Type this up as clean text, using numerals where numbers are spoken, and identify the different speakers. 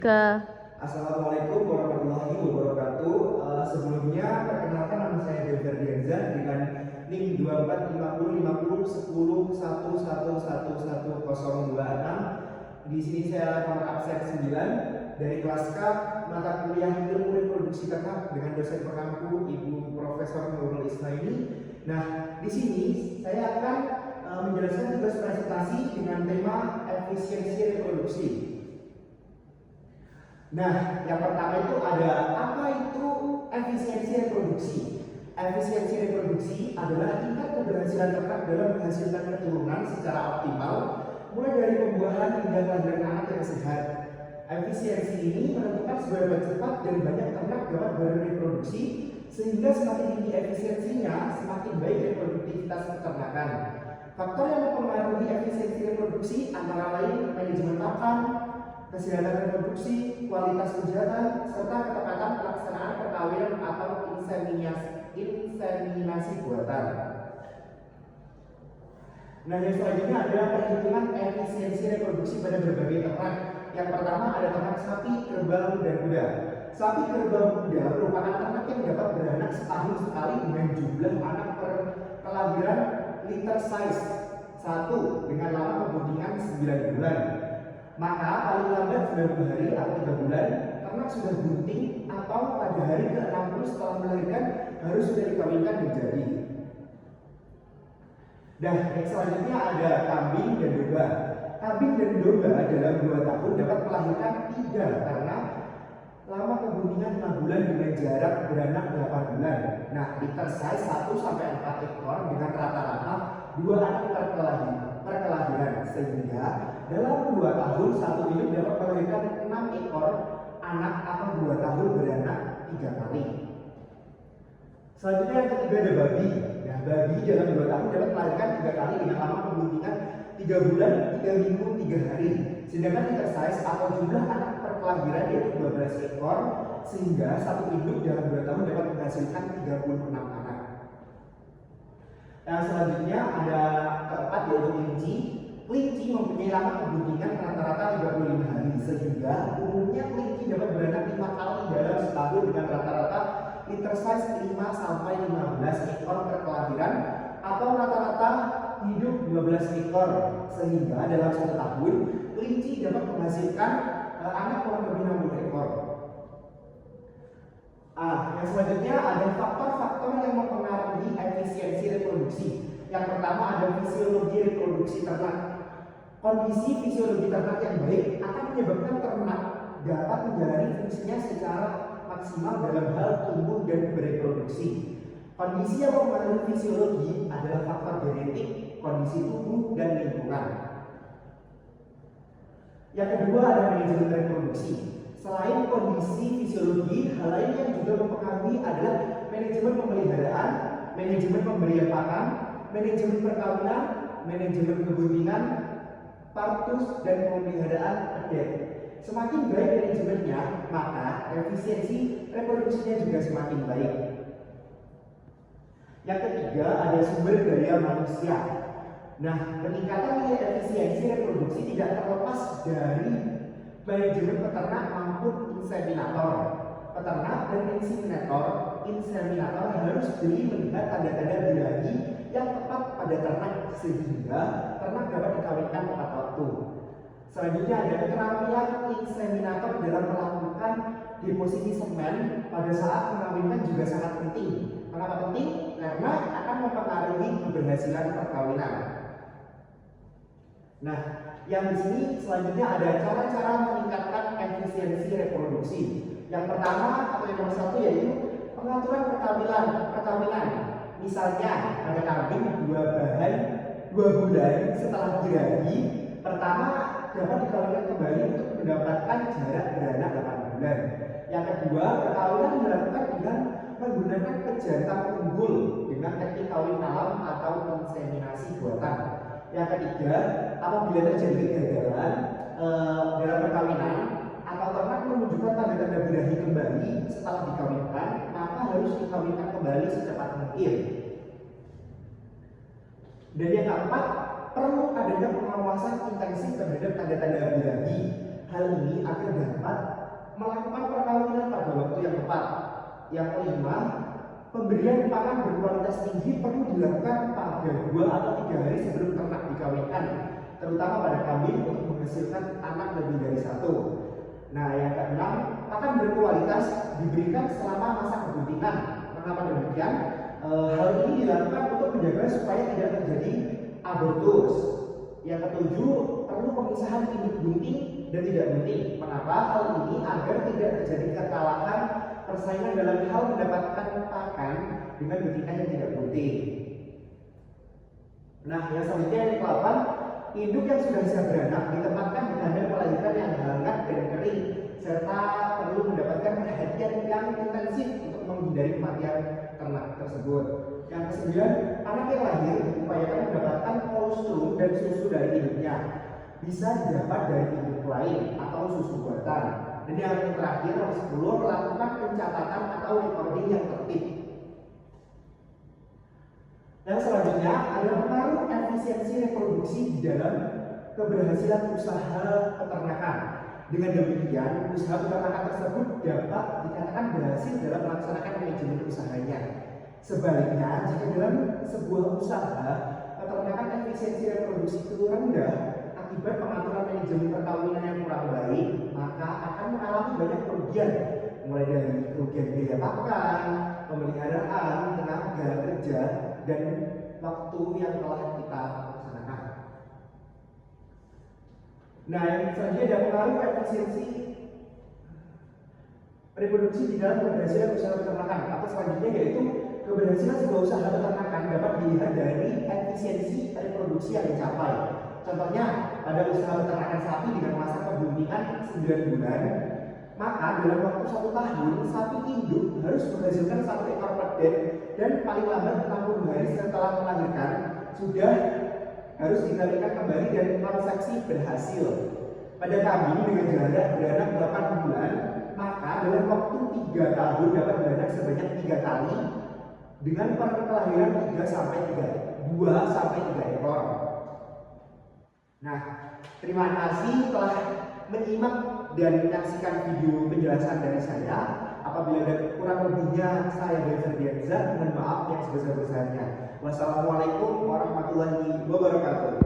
Speaker 1: ke
Speaker 2: Assalamualaikum warahmatullahi wabarakatuh. Sebelumnya perkenalkan, nama saya Dewi Ferdianza dengan NIM 2450501011111026. Di sini saya nomor absen 9 dari kelas K mata kuliah ilmu reproduksi ternak dengan dosen pengampu Ibu Profesor Nurul Ismaili. Nah, di sini saya akan menjelaskan tugas presentasi dengan tema efisiensi reproduksi. Nah, yang pertama itu ada apa itu efisiensi reproduksi? Efisiensi reproduksi adalah tingkat keberhasilan ternak dalam menghasilkan keturunan secara optimal, mulai dari pembuahan hingga kelahiran anak yang sehat. Efisiensi ini menentukan seberapa cepat dan banyak ternak dapat bereproduksi, sehingga semakin tinggi efisiensinya, semakin baik reproduktivitas peternakan. Faktor yang mempengaruhi efisiensi reproduksi antara lain manajemen pakan, kesehatan reproduksi, kualitas penjara, serta ketepatan pelaksanaan perkawinan atau inseminasi buatan. Nah, yang selanjutnya adalah perhitungan efisiensi reproduksi pada berbagai ternak. Yang pertama ada ternak sapi, kerbau, dan kuda. Sapi, kerbau, kuda merupakan ternak yang dapat beranak setahun sekali dengan jumlah anak per kelahiran litter size 1 dengan lama pembuntingan 9 bulan. Maka paling lambat 90 hari atau 3 bulan, ternak sudah bunting atau pada hari ke-60 setelah melahirkan harus sudah dikawinkan dan jadi. Dan yang selanjutnya ada kambing dan domba. Kambing dan domba dalam 2 tahun dapat melahirkan 3 karena lama kebuntingan 6 bulan dengan jarak beranak 8 bulan. Nah, litter size 1-4 ekor dengan rata-rata 2 anak per kelahiran, sehingga dalam 2 tahun satu induk dapat melahirkan 6 ekor anak atau 2 tahun beranak 3 kali. Selanjutnya yang ketiga ada babi. Nah, babi dalam 2 tahun dapat melahirkan 3 kali dengan lama pembuntingan 3 bulan, 3 minggu, 3 hari. Sedangkan litter size atau jumlah anak per kelahiran yaitu 12 ekor, sehingga satu induk dalam 2 tahun dapat menghasilkan 36 anak. Nah, selanjutnya ada keempat yaitu kelinci. Kelinci mempunyai lama pembuntingan rata-rata 35 hari, sehingga umumnya kelinci dapat beranak 5 kali dalam setahun dengan rata-rata litter size 5-15 ekor per kelahiran atau rata-rata hidup 12 ekor, sehingga dalam 1 tahun kelinci dapat menghasilkan anak kurang lebih 60 ekor. Yang selanjutnya ada faktor-faktor yang mempengaruhi efisiensi reproduksi. Yang pertama ada fisiologi reproduksi ternak. Kondisi fisiologi ternak yang baik akan menyebabkan ternak dapat menjalani fungsinya secara maksimal dalam hal tumbuh dan bereproduksi. Kondisi yang mempengaruhi fisiologi adalah faktor genetik, kondisi tubuh, dan lingkungan. Yang kedua ada manajemen reproduksi. Selain kondisi fisiologi, hal lain yang juga mempengaruhi adalah manajemen pemeliharaan, manajemen pemberian pakan, manajemen perkawinan, manajemen kebuntingan, partus, dan pemeliharaan pedet. Semakin baik manajemennya, maka efisiensi reproduksinya juga semakin baik. Yang ketiga ada sumber daya manusia. Nah, peningkatan nilai efisiensi reproduksi tidak terlepas dari manajemen peternak maupun inseminator. Peternak dan inseminator harus jeli melihat tanda-tanda birahi yang tepat pada ternak, sehingga ternak dapat dikawinkan tepat waktu. Selanjutnya ada keterampilan inseminator dalam melakukan deposisi semen pada saat mengawinkan juga sangat penting. Mengapa penting? Karena akan mempengaruhi keberhasilan perkawinan. Nah, yang di sini selanjutnya ada cara-cara meningkatkan efisiensi reproduksi. Yang pertama atau yang nomor 1 yaitu pengaturan perkawinan. Misalnya ada kambing 2 bulan setelah birahi, pertama dapat dikawinkan kembali untuk mendapatkan jarak beranak 8 bulan. Yang kedua, perkawinan dilakukan dengan menggunakan pejantan unggul dengan teknik kawin alam atau inseminasi buatan. Yang ketiga, apabila terjadi kegagalan dalam perkawinan atau ternak menunjukkan tanda-tanda birahi kembali setelah dikawinkan, maka harus dikawinkan kembali secepat mungkin. Dan yang keempat, perlu adanya pengawasan intensif terhadap tanda-tanda birahi. Hal ini agar dapat melakukan perkawinan pada waktu yang tepat. Yang kelima, pemberian pakan berkualitas tinggi perlu dilakukan pada 2 atau 3 hari sebelum ternak dikawinkan, terutama pada kambing untuk menghasilkan anak lebih dari 1. Nah, yang keenam, pakan berkualitas diberikan selama masa kebuntingan. Mengapa demikian? Hal ini dilakukan untuk menjaga supaya tidak terjadi abortus. Yang ketujuh, perlu pemisahan induk bunting dan tidak bunting. Mengapa? Hal ini agar tidak terjadi kekalahan persaingan dalam hal mendapatkan pakan dengan betina yang tidak bunting. Nah, yang selanjutnya yang ke-8, induk yang sudah siap beranak ditempatkan di kandang melahirkan yang hangat dan kering, serta perlu mendapatkan perhatian yang intensif untuk menghindari kematian ternak tersebut. Yang ke-9, anak yang lahir diupayakan mendapatkan kolostrum dan susu dari induknya. Bisa didapat dari induk lain atau susu buatan. Dan yang terakhir, nomor 10, lakukan pencatatan atau recording yang tertib. Yang selanjutnya adalah pengaruh efisiensi reproduksi di dalam keberhasilan usaha peternakan. Dengan demikian, usaha peternakan tersebut dapat dikatakan berhasil dalam melaksanakan manajemen usahanya. Sebaliknya, jika dalam sebuah usaha peternakan efisiensi reproduksi itu rendah akibat pengaturan manajemen perkawinan yang kurang baik, maka akan mengalami banyak kerugian, mulai dari kerugian biaya pakan, pemeliharaan, tenaga kerja, dan waktu yang telah kita laksanakan. Nah, yang selanjutnya ada pengaruh efisiensi reproduksi di dalam keberhasilan usaha peternakan. Atau selanjutnya yaitu keberhasilan sebuah usaha peternakan dapat dilihat dari efisiensi reproduksi yang dicapai. Contohnya, pada usaha peternakan sapi dengan masa kebuntingan 9 bulan, maka dalam waktu 1 tahun, sapi induk harus menghasilkan 1 ekor pedet dan paling lambat 60 hari setelah melahirkan sudah harus dikalikan kembali dan transaksi berhasil. Pada kambing dengan jarak beranak 8 bulan, maka dalam waktu 3 tahun dapat beranak sebanyak 3 kali dengan kelahiran 2 sampai 3 ekor. Nah, terima kasih telah menyimak dan menyaksikan video penjelasan dari saya. Apabila ada kurang lebihnya, saya Benzer, mohon maaf yang sebesar-besarnya. Wassalamualaikum warahmatullahi wabarakatuh.